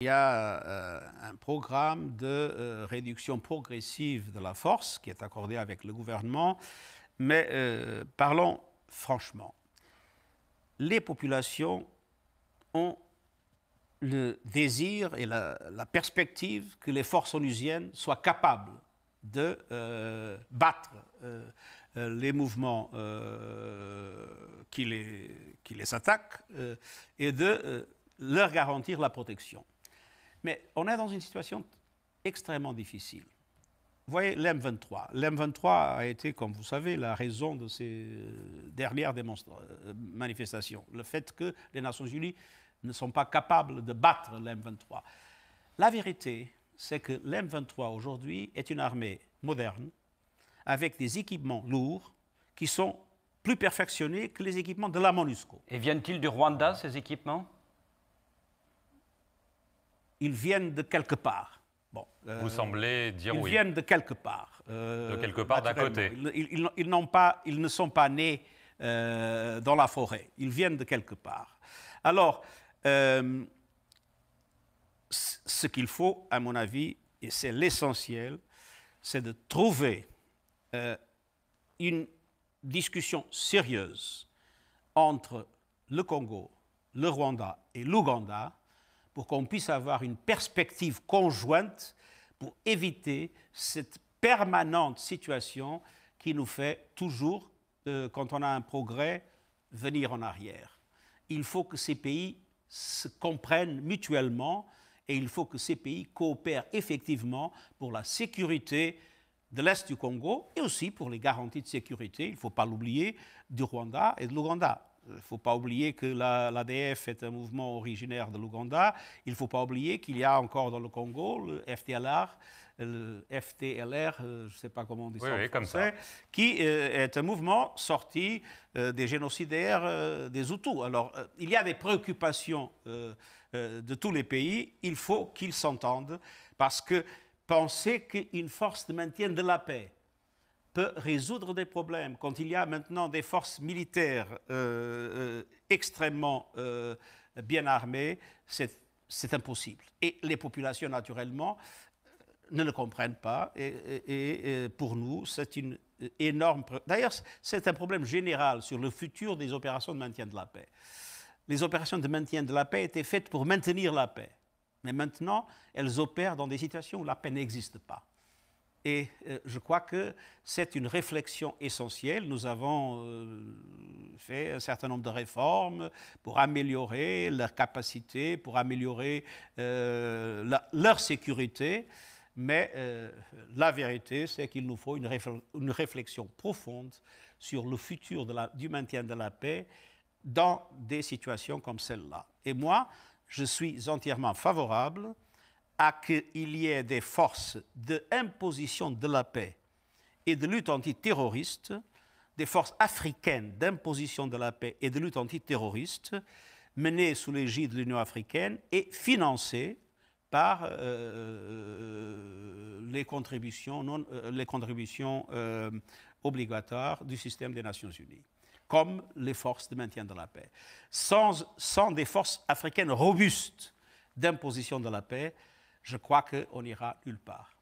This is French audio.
Il y a un programme de réduction progressive de la force qui est accordé avec le gouvernement, mais parlons franchement. Les populations ont le désir et la perspective que les forces onusiennes soient capables de battre les mouvements qui les attaquent et de leur garantir la protection. Mais on est dans une situation extrêmement difficile. Vous voyez, l'M23. L'M23 a été, comme vous savez, la raison de ces dernières manifestations. Le fait que les Nations Unies ne sont pas capables de battre l'M23. La vérité, c'est que l'M23 aujourd'hui est une armée moderne, avec des équipements lourds qui sont plus perfectionnés que les équipements de la MONUSCO. Et viennent-ils du Rwanda, ces équipements ? Ils viennent de quelque part. Bon, vous semblez dire oui. Ils viennent de quelque part. De quelque part d'à côté. Ils ne sont pas nés dans la forêt. Ils viennent de quelque part. Alors, ce qu'il faut, à mon avis, et c'est l'essentiel, c'est de trouver une discussion sérieuse entre le Congo, le Rwanda et l'Ouganda pour qu'on puisse avoir une perspective conjointe pour éviter cette permanente situation qui nous fait toujours, quand on a un progrès, venir en arrière. Il faut que ces pays se comprennent mutuellement et il faut que ces pays coopèrent effectivement pour la sécurité de l'Est du Congo et aussi pour les garanties de sécurité, il ne faut pas l'oublier, du Rwanda et de l'Ouganda. Il ne faut pas oublier que l'ADF est un mouvement originaire de l'Ouganda. Il ne faut pas oublier qu'il y a encore dans le Congo le FDLR, je ne sais pas comment on dit ça en français, qui est un mouvement sorti des génocidaires des Hutus. Alors, il y a des préoccupations de tous les pays. Il faut qu'ils s'entendent parce que penser qu'une force de maintien de la paix peut résoudre des problèmes. Quand il y a maintenant des forces militaires extrêmement bien armées, c'est impossible. Et les populations, naturellement, ne le comprennent pas. Et pour nous, c'est une énorme... D'ailleurs, c'est un problème général sur le futur des opérations de maintien de la paix. Les opérations de maintien de la paix étaient faites pour maintenir la paix. Mais maintenant, elles opèrent dans des situations où la paix n'existe pas. Et je crois que c'est une réflexion essentielle. Nous avons fait un certain nombre de réformes pour améliorer leur capacité, pour améliorer leur sécurité. Mais la vérité, c'est qu'il nous faut une réflexion profonde sur le futur du maintien de la paix dans des situations comme celle-là. Et moi, je suis entièrement favorable à qu'il y ait des forces d'imposition de la paix et de lutte antiterroriste, des forces africaines d'imposition de la paix et de lutte antiterroriste, menées sous l'égide de l'Union africaine et financées par les contributions obligatoires du système des Nations Unies, comme les forces de maintien de la paix. Sans des forces africaines robustes d'imposition de la paix, je crois qu'on n'ira nulle part.